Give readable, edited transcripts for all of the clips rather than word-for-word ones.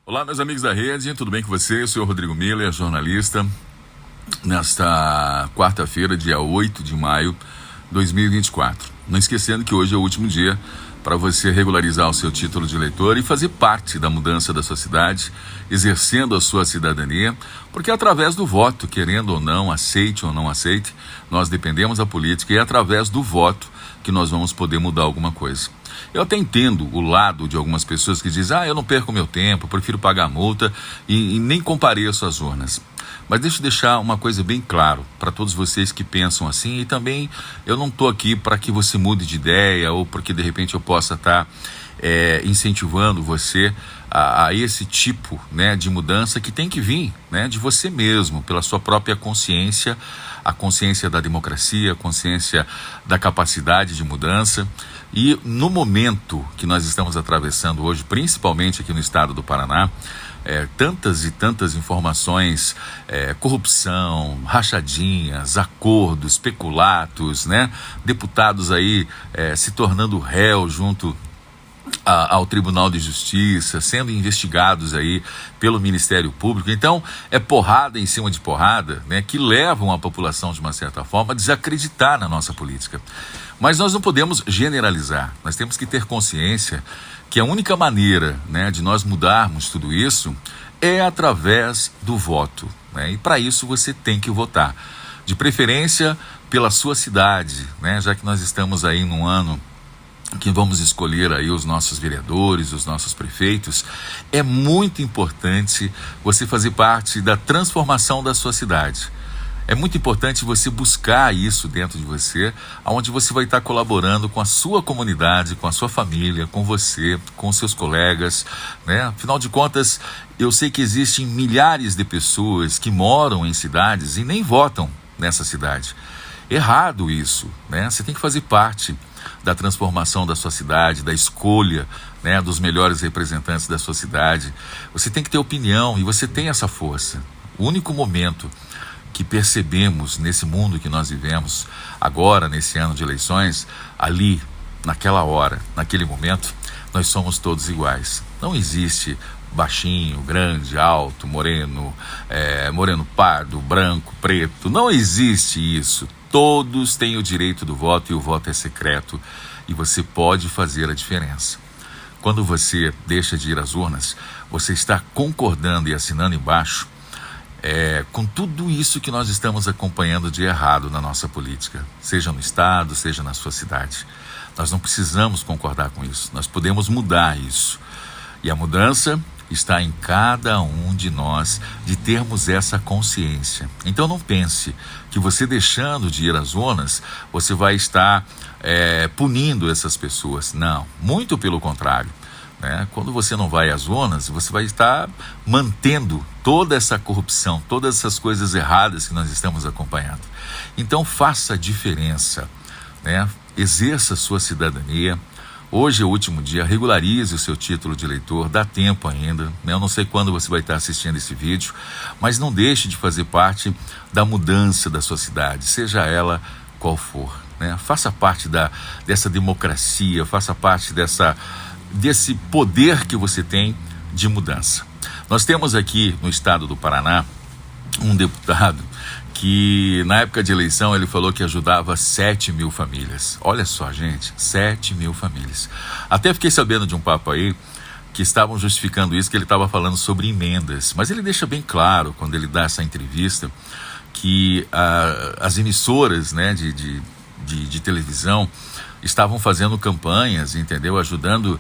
Olá, meus amigos da rede, tudo bem com você? Eu sou o Rodrigo Miller, jornalista. Nesta quarta-feira, dia 8 de maio de 2024. Não esquecendo que hoje é o último dia para você regularizar o seu título de eleitor e fazer parte da mudança da sua cidade, exercendo a sua cidadania, porque é através do voto, querendo ou não, aceite ou não aceite, nós dependemos da política e é através do voto que nós vamos poder mudar alguma coisa. Eu até entendo o lado de algumas pessoas que dizem, eu não perco meu tempo, prefiro pagar a multa e nem compareço às urnas. Mas deixa eu deixar uma coisa bem claro para todos vocês que pensam assim, e também eu não estou aqui para que você mude de ideia ou porque de repente eu possa estar incentivando você a esse tipo, de mudança que tem que vir, de você mesmo, pela sua própria consciência, a consciência da democracia, a consciência da capacidade de mudança. E no momento que nós estamos atravessando hoje, principalmente aqui no estado do Paraná, tantas e tantas informações, corrupção, rachadinhas, acordos, peculatos, deputados aí se tornando réu junto ao Tribunal de Justiça, sendo investigados aí pelo Ministério Público. Então, é porrada em cima de porrada, que levam a população, de uma certa forma, a desacreditar na nossa política. Mas nós não podemos generalizar, nós temos que ter consciência que a única maneira, de nós mudarmos tudo isso é através do voto, e para isso você tem que votar, de preferência pela sua cidade, já que nós estamos aí num ano que vamos escolher aí os nossos vereadores, os nossos prefeitos. É muito importante você fazer parte da transformação da sua cidade. É muito importante você buscar isso dentro de você, onde você vai estar colaborando com a sua comunidade, com a sua família, com você, com seus colegas, Afinal de contas, eu sei que existem milhares de pessoas que moram em cidades e nem votam nessa cidade. Errado isso, Você tem que fazer parte da transformação da sua cidade, da escolha, dos melhores representantes da sua cidade. Você tem que ter opinião e você tem essa força. O único momento que percebemos nesse mundo que nós vivemos agora, nesse ano de eleições, ali, naquela hora, naquele momento, nós somos todos iguais. Não existe baixinho, grande, alto, moreno, moreno pardo, branco, preto. Não existe isso. Todos têm o direito do voto e o voto é secreto e você pode fazer a diferença. Quando você deixa de ir às urnas, você está concordando e assinando embaixo com tudo isso que nós estamos acompanhando de errado na nossa política, seja no estado, seja na sua cidade. Nós não precisamos concordar com isso, nós podemos mudar isso. E a mudança está em cada um de nós, de termos essa consciência. Então não pense que você deixando de ir às urnas, você vai estar punindo essas pessoas. Não, muito pelo contrário. Quando você não vai às urnas, você vai estar mantendo toda essa corrupção, todas essas coisas erradas que nós estamos acompanhando. Então faça a diferença, exerça a sua cidadania. Hoje é o último dia, regularize o seu título de eleitor, dá tempo ainda, Eu não sei quando você vai estar assistindo esse vídeo, mas não deixe de fazer parte da mudança da sua cidade, seja ela qual for, Faça parte dessa democracia, faça parte desse poder que você tem de mudança. Nós temos aqui no estado do Paraná um deputado que na época de eleição ele falou que ajudava 7.000 famílias. Olha só, gente, 7.000 famílias. Até fiquei sabendo de um papo aí que estavam justificando isso, que ele estava falando sobre emendas. Mas ele deixa bem claro, quando ele dá essa entrevista, que as emissoras de televisão estavam fazendo campanhas, entendeu? Ajudando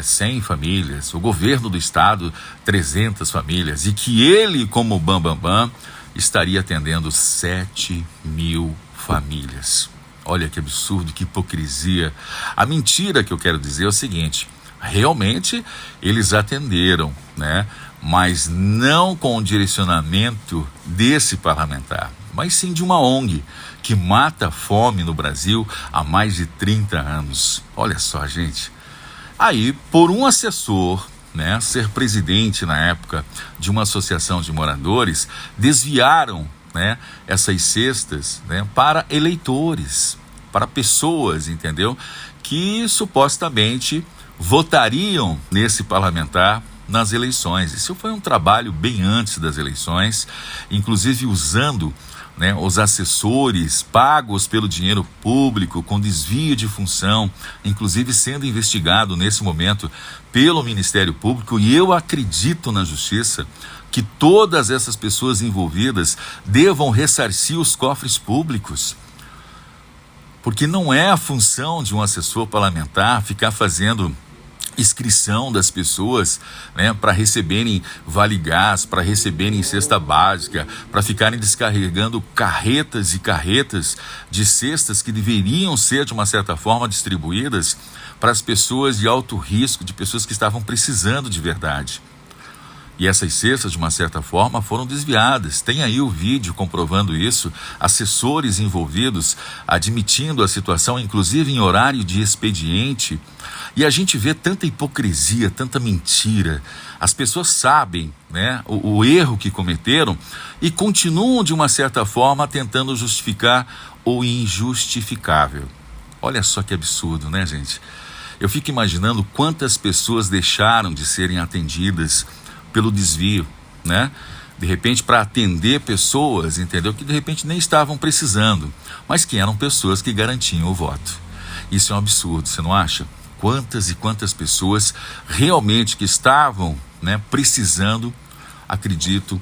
100 famílias, o governo do estado 300 famílias, e que ele, como bambambam, estaria atendendo 7.000 famílias. Olha que absurdo, que hipocrisia. A mentira que eu quero dizer é o seguinte: realmente eles atenderam, mas não com o direcionamento desse parlamentar, mas sim de uma ONG que mata a fome no Brasil há mais de 30 anos. Olha só, gente. Aí, por um assessor, ser presidente na época de uma associação de moradores, desviaram, essas cestas, para eleitores, para pessoas, entendeu? Que supostamente votariam nesse parlamentar nas eleições. Isso foi um trabalho bem antes das eleições, inclusive usando, né, os assessores pagos pelo dinheiro público, com desvio de função, inclusive sendo investigado nesse momento pelo Ministério Público. E eu acredito na justiça que todas essas pessoas envolvidas devam ressarcir os cofres públicos, porque não é a função de um assessor parlamentar ficar fazendo inscrição das pessoas, né, para receberem vale gás, para receberem cesta básica, para ficarem descarregando carretas e carretas de cestas que deveriam ser, de uma certa forma, distribuídas para as pessoas de alto risco, de pessoas que estavam precisando de verdade. E essas cestas, de uma certa forma, foram desviadas. Tem aí o vídeo comprovando isso, assessores envolvidos admitindo a situação, inclusive em horário de expediente. E a gente vê tanta hipocrisia, tanta mentira. As pessoas sabem, né, o erro que cometeram e continuam, de uma certa forma, tentando justificar o injustificável. Olha só que absurdo, né, gente? Eu fico imaginando quantas pessoas deixaram de serem atendidas pelo desvio, né? De repente, para atender pessoas, entendeu? Que de repente nem estavam precisando, mas que eram pessoas que garantiam o voto. Isso é um absurdo, você não acha? Quantas e quantas pessoas realmente que estavam, né, precisando, acredito,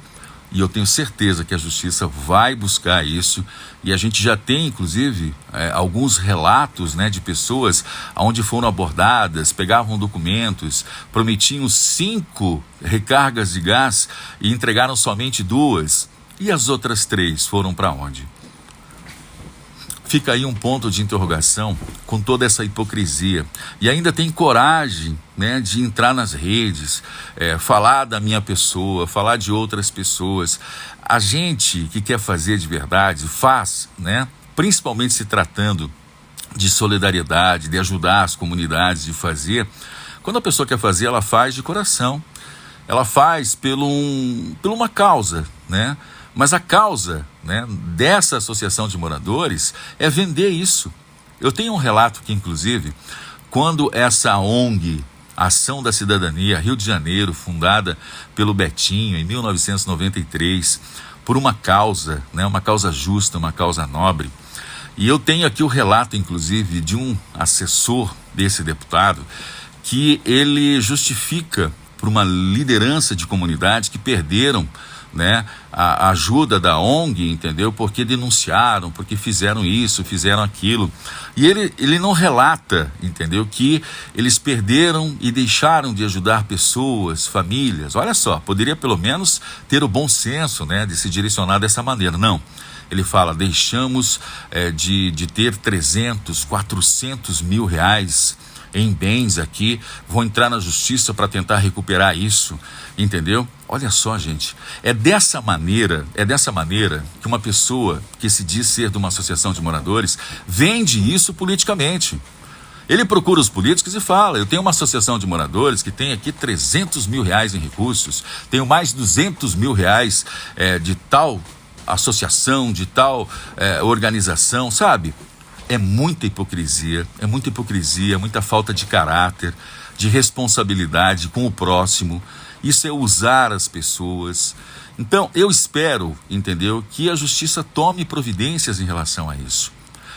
e eu tenho certeza que a justiça vai buscar isso, e a gente já tem, inclusive, alguns relatos, né, de pessoas onde foram abordadas, pegavam documentos, prometiam 5 recargas de gás e entregaram somente 2, e as outras 3 foram para onde? Fica aí um ponto de interrogação com toda essa hipocrisia. E ainda tem coragem, né, de entrar nas redes, falar da minha pessoa, falar de outras pessoas. A gente que quer fazer de verdade, faz, né, principalmente se tratando de solidariedade, de ajudar as comunidades, de fazer. Quando a pessoa quer fazer, ela faz de coração. Ela faz por uma causa, né? Mas a causa, né, dessa associação de moradores é vender isso. Eu tenho um relato que, inclusive, quando essa ONG, Ação da Cidadania, Rio de Janeiro, fundada pelo Betinho em 1993, por uma causa, né, uma causa justa, uma causa nobre, e eu tenho aqui o relato, inclusive, de um assessor desse deputado, que ele justifica por uma liderança de comunidade que perderam, né, a ajuda da ONG, entendeu? Porque denunciaram, porque fizeram isso, fizeram aquilo. E ele não relata, entendeu? Que eles perderam e deixaram de ajudar pessoas, famílias. Olha só, poderia pelo menos ter o bom senso, né, de se direcionar dessa maneira. Não. Ele fala, deixamos de ter 300, 400 mil reais em bens aqui, vou entrar na justiça para tentar recuperar isso, entendeu? Olha só, gente, é dessa maneira que uma pessoa que se diz ser de uma associação de moradores vende isso politicamente. Ele procura os políticos e fala, eu tenho uma associação de moradores que tem aqui 300 mil reais em recursos, tenho mais 200 mil reais de tal associação, de tal organização, sabe? É muita hipocrisia, muita falta de caráter, de responsabilidade com o próximo. Isso é usar as pessoas. Então, eu espero, entendeu, que a justiça tome providências em relação a isso.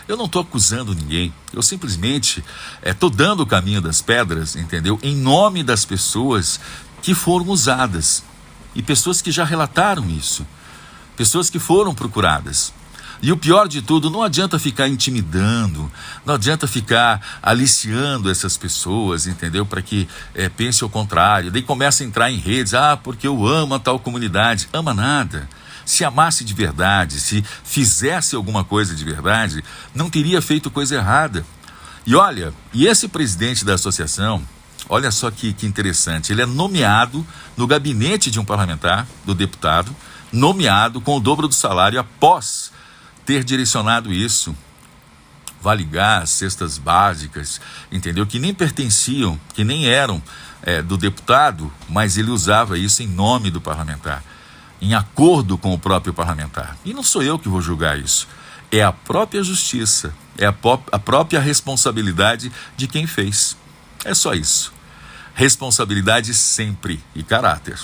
Eu não estou acusando ninguém, eu simplesmente estou dando o caminho das pedras, entendeu, em nome das pessoas que foram usadas. E pessoas que já relataram isso, pessoas que foram procuradas. E o pior de tudo, não adianta ficar intimidando, não adianta ficar aliciando essas pessoas, entendeu? Para que pense o contrário. Daí começa a entrar em redes, porque eu amo a tal comunidade. Ama nada. Se amasse de verdade, se fizesse alguma coisa de verdade, não teria feito coisa errada. E olha, e esse presidente da associação, olha só que interessante, ele é nomeado no gabinete de um parlamentar, do deputado, nomeado com o dobro do salário após ter direcionado isso, vale gás, cestas básicas, entendeu? Que nem pertenciam, que nem eram do deputado, mas ele usava isso em nome do parlamentar, em acordo com o próprio parlamentar. E não sou eu que vou julgar isso, é a própria justiça, é a própria responsabilidade de quem fez. É só isso. responsabilidade sempre e caráter.